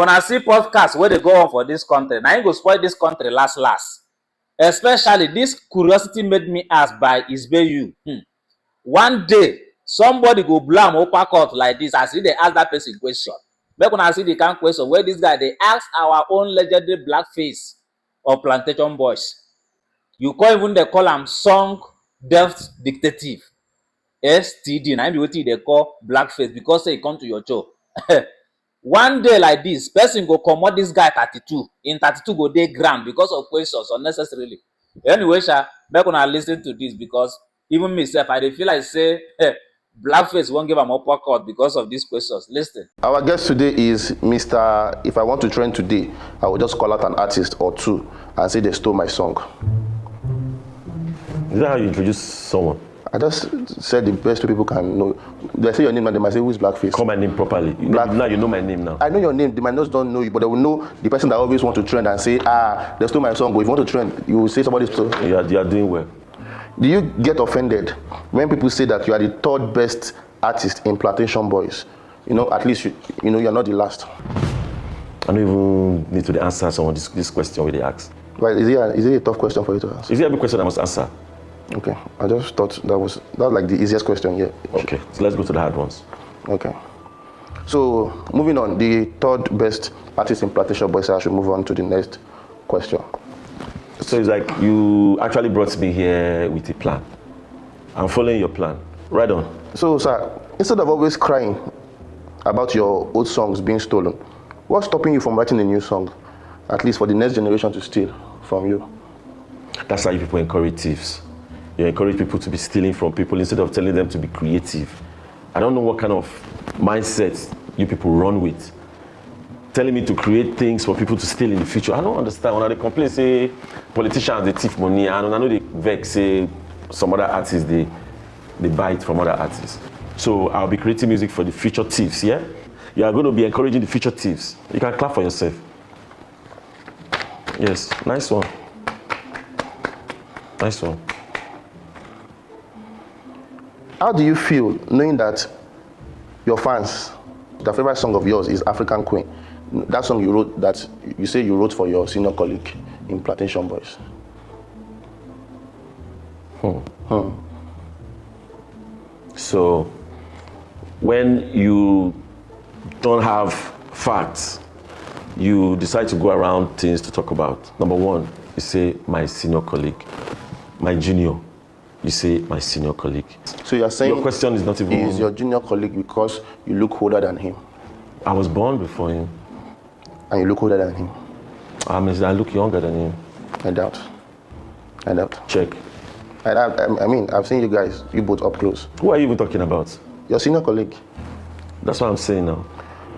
When I see podcasts where they go on for this country, now you go spoil this country last. Especially this curiosity made me ask by exp0sed. One day, somebody go blam upper court like this as if they ask that person question. Back when I see the kind of question where this guy, they ask our own legendary Blackface of Plantation Boys. You call even they call him song depth dictative. STD, na be wetin they call Blackface because say he come to your show. One day like this, person go comot this guy 32. In 32 go dey ground because of questions unnecessarily. Anyway, make una listen to this because even myself, I dey feel like say Blackface won't give am upper cut because of these questions. Listen. Our guest today is Mr. If I want to trend today, I will just call out an artist or two and say they stole my song. Is that how you introduce someone? I just said the best way people can know. They say your name and they might say, who is Blackface? Call my name properly. Now you know my name now. I know your name. They might not don't know you, but they will know the person that always want to trend and say, they stole my song. But if you want to trend, you will say somebody stole. You are doing well. Do you get offended when people say that you are the third best artist in Plantation Boys? You know, at least you're not the last. I don't even need to answer some of this question where they ask. Right? Is it a tough question for you to answer? Is it every question I must answer? Okay, I just thought that was like the easiest question here. Okay, so let's go to the hard ones. Okay. So moving on, the third best artist in Plantation Boys. I should move on to the next question. So it's like you actually brought me here with a plan. I'm following your plan. Right on. So, sir, instead of always crying about your old songs being stolen, what's stopping you from writing a new song, at least for the next generation to steal from you? That's how you people encourage thieves. You encourage people to be stealing from people instead of telling them to be creative. I don't know what kind of mindset you people run with. Telling me to create things for people to steal in the future. I don't understand. When they complain, say politicians they thief money, and I know they vex, say some other artists they buy it from other artists. So I'll be creating music for the future thieves, yeah? You are going to be encouraging the future thieves. You can clap for yourself. Yes, nice one. Nice one. How do you feel knowing that your fans, the favorite song of yours is African Queen? That song you wrote, that you say you wrote for your senior colleague in Plantation Boys. So, when you don't have facts, you decide to go around things to talk about. Number one, you say my senior colleague. My junior, you say my senior colleague. So you're saying your question is not even... He is your junior colleague because you look older than him. I was born before him. And you look older than him. I look younger than him. I doubt. Check. I mean, I've seen you both up close. Who are you even talking about? Your senior colleague. That's what I'm saying now.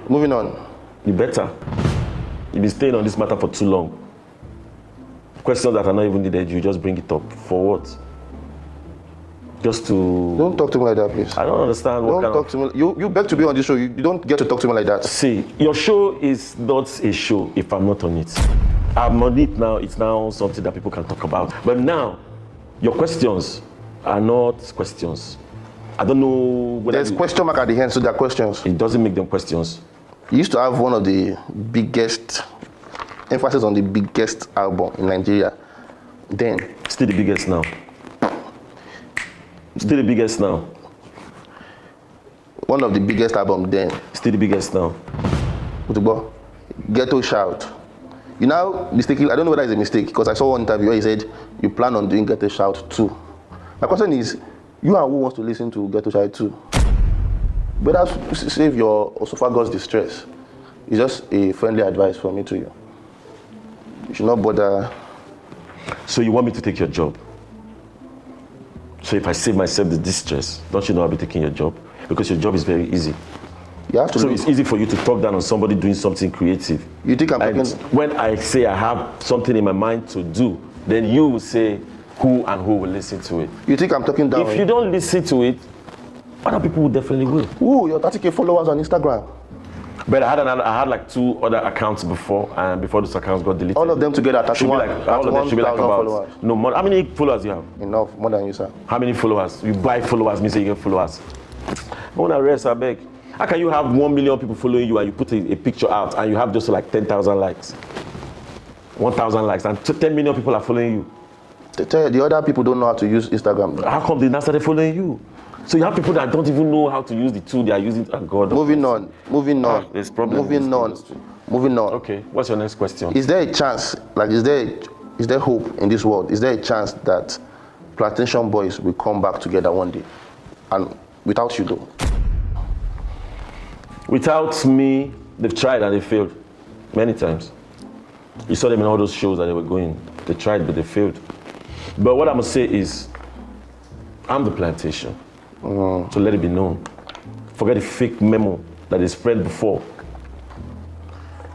Moving on. You better. You've been staying on this matter for too long. Questions that are not even needed, you just bring it up. For what? Just to... Don't talk to me like that, please. I don't understand what don't talk to me. You beg to be on this show. You don't get to talk to me like that. See, your show is not a show if I'm not on it. I'm on it now. It's now something that people can talk about. But now, your questions are not questions. I don't know whether... There's question mark at the end, so they're questions. It doesn't make them questions. You used to have one of the biggest... emphasis on the biggest album in Nigeria. Then... Still the biggest now. Still the biggest now. One of the biggest album then. Still the biggest now. Ghetto Shout. You now mistakenly, I don't know whether it's a mistake, because I saw one interview where he said you plan on doing Ghetto Shout 2. My question is, you and who wants to listen to Ghetto Shout 2? Better save your esophagus distress. It's just a friendly advice from me to you. You should not bother. So you want me to take your job? So if I save myself the distress, don't you know I'll be taking your job? Because your job is very easy. You have to so it's easy for you to talk down on somebody doing something creative. You think I'm talking... When I say I have something in my mind to do, then you will say who and who will listen to it. You think I'm talking down? If you don't listen to it, other people definitely will. Ooh, your 30K followers on Instagram. But I had like 2 other accounts before, and before those accounts got deleted. All of them together, all of them should be like about followers. No more. How many followers do you have? Enough, more than you, sir. How many followers? You buy followers, means you get followers. I want to rest, I beg. How can you have 1 million people following you and you put a picture out and you have just like 10,000 likes, 1,000 likes, and 10 million people are following you? The other people don't know how to use Instagram. How come they now started following you? So you have people that don't even know how to use the tool they are using. Oh God. Moving on. There's problem. Moving on. Okay. What's your next question? Is there a chance? Like, is there hope in this world? Is there a chance that Plantation Boys will come back together one day, and without you though? Without me, they've tried and they failed many times. You saw them in all those shows that they were going. They tried, but they failed. But what I'm gonna say is, I'm the Plantation. So let it be known. Forget the fake memo that is spread before.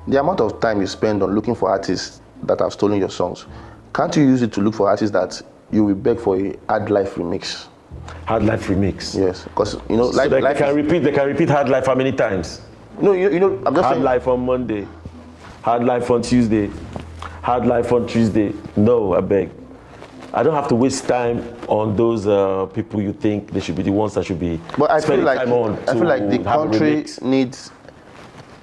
The amount of time you spend on looking for artists that have stolen your songs, can't you use it to look for artists that you will beg for a Hard Life remix? Hard Life remix. Yes, because you know, So they can repeat Hard Life how many times? No, you know, I'm just Hard saying. Life on Monday, Hard Life on Tuesday, Hard Life on Tuesday. No, I beg. I don't have to waste time on those people you think they should be the ones that should be But I feel spending like time on. the country needs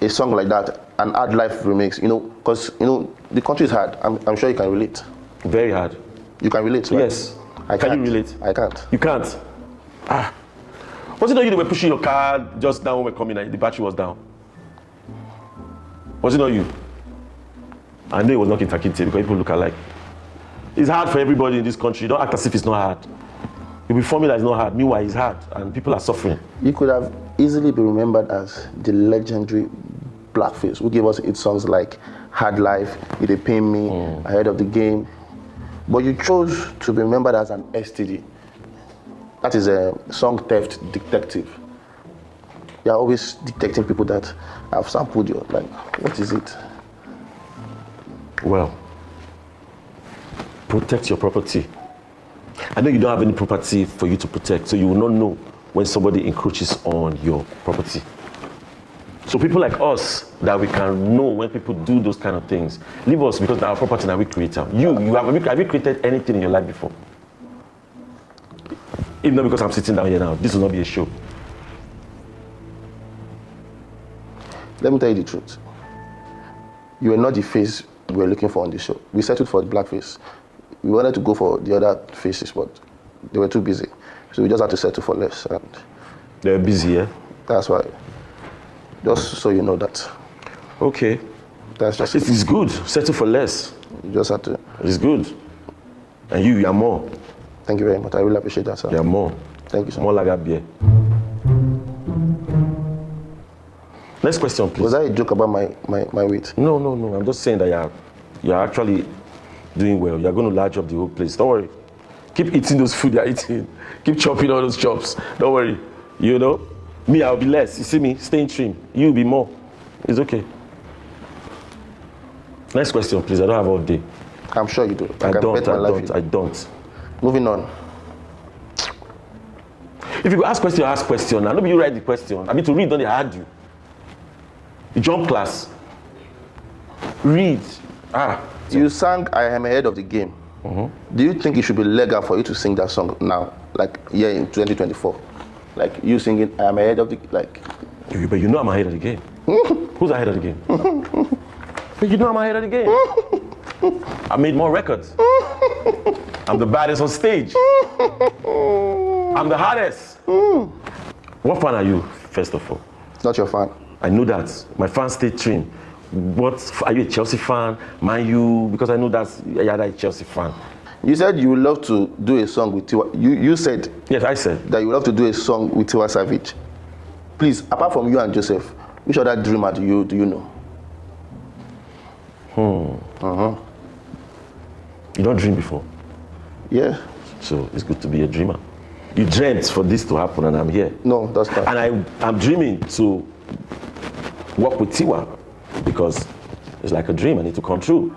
a song like that, an Hard Life remix. You know, because you know the country is hard. I'm sure you can relate. Very hard. You can relate, right? Yes. I Can can't. you relate? I can't. You can't. Was it not you that were pushing your car just now when we were coming and the battery was down? Was it not you? I know it was not Kintakinte because people look alike. It's hard for everybody in this country. Don't act as if it's not hard. You'll be forming that it's not hard. Meanwhile, it's hard and people are suffering. You could have easily been remembered as the legendary Blackface, who gave us hit songs like Hard Life, You Dey Pain Me, Ahead of the Game. But you chose to be remembered as an STD. That is a song theft detective. You're always detecting people that have sampled you. Like, what is it? Well, protect your property. I know you don't have any property for you to protect, so you will not know when somebody encroaches on your property. So people like us, that we can know when people do those kind of things, leave us because our property now we create them. Have you created anything in your life before? Even though because I'm sitting down here now, this will not be a show. Let me tell you the truth. You were not the face we were looking for on the show. We settled for the Blackface. We wanted to go for the other faces, but they were too busy. So we just had to settle for less. And They're busy, yeah? that's why. Just so you know that. Okay. That's just It is good. Settle for less. You just had to. It's good. And you are more. Thank you very much. I really appreciate that, sir. You are more. Thank you, sir. More like a beer. Next question, please. Was that a joke about my weight? No. I'm just saying that you're actually doing well. You're going to large up the whole place. Don't worry. Keep eating those food you're eating. Keep chopping all those chops. Don't worry. You know? Me, I'll be less. You see me? Staying trim. You'll be more. It's okay. Next question, please. I don't have all day. I'm sure you do. I I don't. Moving on. If you ask question. I know you write the question. I mean, to read, don't they hard you? You jump class. Read. You sang I Am Ahead of the Game. Do you think it should be legal for you to sing that song now, like here in 2024? Like you singing I Am Ahead of the, like. But you know I'm ahead of the game. Who's ahead of the game? But you know I'm ahead of the game. I made more records. I'm the baddest on stage. I'm the hardest. What fan are you, first of all? Not your fan. I know that. My fans stay trim. What, are you a Chelsea fan? Man, you, because I know you're a Chelsea fan. You said you would love to do a song with Tiwa. You said. Yes, I said. That you would love to do a song with Tiwa Savage. Please, apart from you and Joseph, which other dreamer do you know? You don't dream before? Yeah. So it's good to be a dreamer. You dreamt for this to happen and I'm here. No, that's not. And I'm dreaming to work with Tiwa because it's like a dream and it to come true.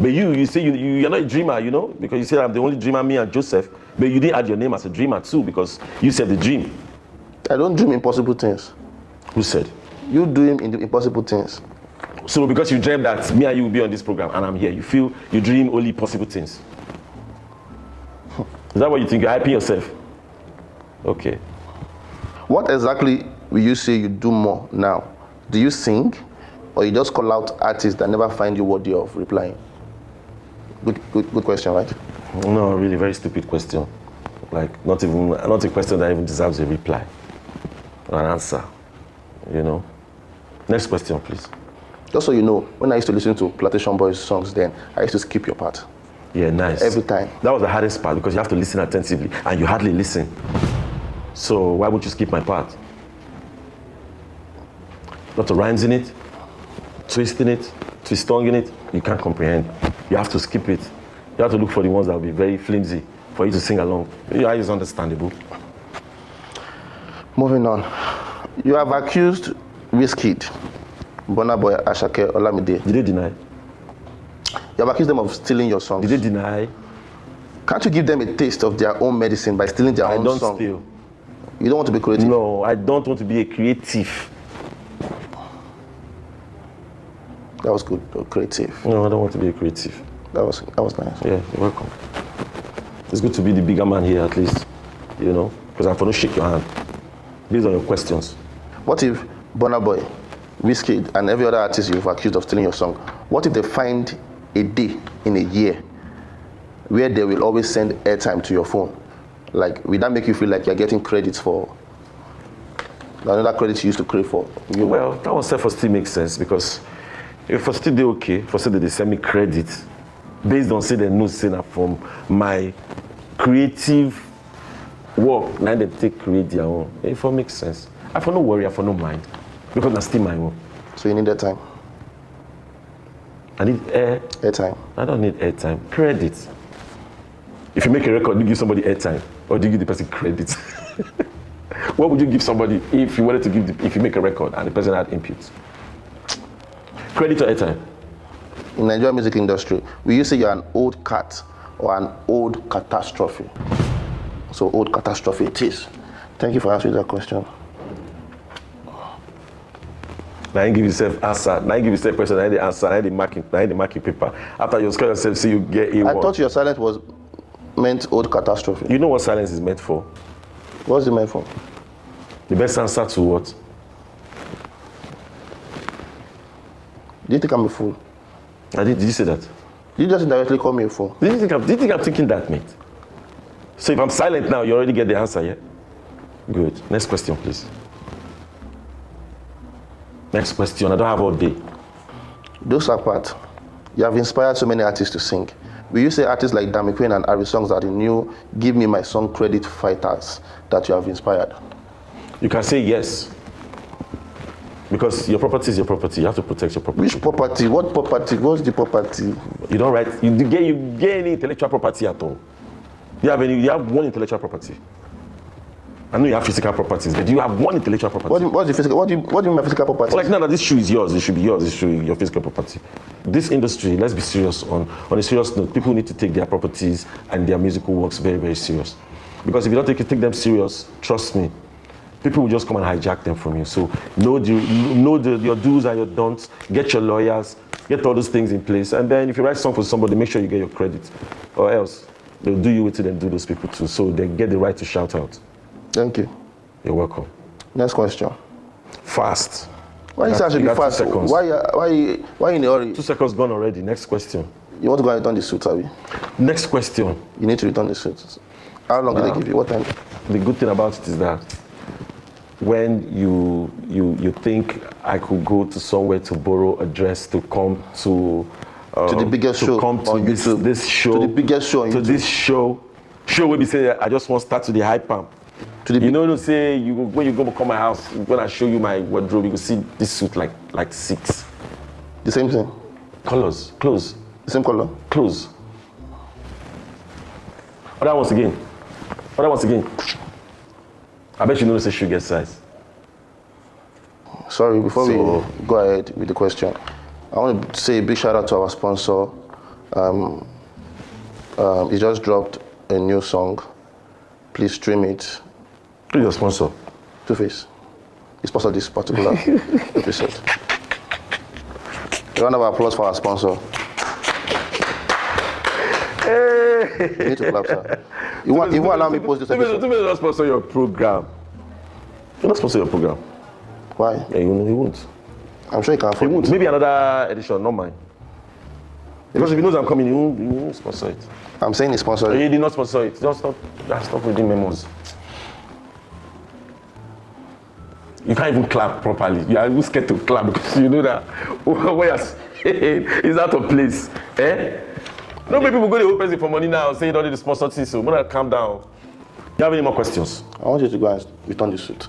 But you say you're not a dreamer, you know, because you said I'm the only dreamer, me and Joseph. But you didn't add your name as a dreamer too because you said the dream. I don't dream impossible things. Who said? You dream in the impossible things. So because you dreamt that me and you will be on this program and I'm here, you feel you dream only possible things. Is that what you think? You're hyping yourself? Okay. What exactly will you say you do more now? Do you sing, or you just call out artists that never find you worthy of replying? Good question, right? No, really, very stupid question. Like, not a question that even deserves a reply or an answer, you know? Next question, please. Just so you know, when I used to listen to Plantation Boys songs then, I used to skip your part. Yeah, nice. Every time. That was the hardest part because you have to listen attentively and you hardly listen. So why would you skip my part? Lot of rhymes in it, twisting it, twist-tonguing it, you can't comprehend. You have to skip it. You have to look for the ones that will be very flimsy for you to sing along. Yeah, it's understandable. Moving on. You have accused Wizkid, Burna Boy, Asake, Olamide. Did they deny? You have accused them of stealing your songs. Did they deny? Can't you give them a taste of their own medicine by stealing their own song? I don't steal. You don't want to be creative? No, I don't want to be a creative. That was good, creative. No, I don't want to be a creative. That was nice. Yeah, you're welcome. It's good to be the bigger man here at least, you know, because I'm going to shake your hand based on your questions. What if Burna Boy, Wizkid, and every other artist you've accused of stealing your song, what if they find a day in a year where they will always send airtime to your phone? Like, will that make you feel like you're getting credits for another credit you used to crave for? Well, that one self-esteem makes sense because if for still they okay, for say that they send me credit based on say they know say that from my creative work, now they take create their own. If it makes sense. I for no worry, I for no mind. Because that's still my own. So you need airtime? I need airtime. I don't need airtime. Credit. If you make a record, do you give somebody airtime or do you give the person credit? What would you give somebody if you wanted to give if you make a record and the person had inputs? Credit or airtime? In the Nigerian music industry, will you say you're an old cat or an old catastrophe? So old catastrophe it is. Thank you for answering that question. Now you give yourself answer. Now you give yourself question. Now the answer. Now the marking paper. After you score yourself, see you get A1. I thought your silence was meant old catastrophe. You know what silence is meant for? What's it meant for? The best answer to what? Do you think I'm a fool? Did you say that? You just indirectly call me a fool. Do you think I'm thinking that, mate? So if I'm silent now, you already get the answer, yeah? Good. Next question, please. Next question. I don't have all day. Those apart, you have inspired so many artists to sing. Will you say artists like Dami Queen and Ari Songs are the new Give Me My Song credit fighters that you have inspired? You can say yes. Because your property is your property. You have to protect your property. Which property? What property? What's the property? You don't write. You get any intellectual property at all. You have one intellectual property. I know you have physical properties, but do you have one intellectual property? What do you mean by physical property? Like, no, this shoe is yours. It should be yours. It should be your physical property. This industry, let's be serious on a serious note. People need to take their properties and their musical works very, very serious. Because if you don't take them serious, trust me, people will just come and hijack them from you. So know your do's and your don'ts. Get your lawyers. Get all those things in place. And then if you write a song for somebody, make sure you get your credit. Or else, they'll do you with it and do those people too. So they get the right to shout out. Thank you. You're welcome. Next question. Fast. Why you actually be fast? Why in a hurry? 2 seconds gone already. Next question. You want to go and return the suit, Abby? Next question. You need to return the suit. How long did they give you? What time? The good thing about it is that when you think I could go to somewhere to borrow a dress to come to the biggest show come to on YouTube. This show. To the biggest show on to YouTube. This show will be saying I just want to start to the high pump. You know, say when you go to come my house, when I show you my wardrobe, you will see this suit like 6. The same thing. Colors, clothes. The same color. Clothes. Other once again. I bet you know the shoe get size. Sorry, before we go ahead with the question, I want to say a big shout out to our sponsor. He just dropped a new song. Please stream it. Who's your sponsor? Two-Face. He sponsored this particular episode. A round of applause for our sponsor. Hey. You need to clap, sir. You won't allow me to post this episode. You don't sponsor your program. You don't sponsor your program. Why? Yeah, he won't. I'm sure he can He afford won't. it. Maybe another edition, not mine. Because if he knows I'm coming, he won't sponsor it. I'm saying he sponsored He it. did not sponsor it. Just stop reading memos. You can't even clap properly. You are even scared to clap because you know that what you're saying is out of place. Eh? No, many people go to open for money now, say you don't need to sponsor this, so I'm gonna calm down. You have any more questions? I want you to go and return the suit.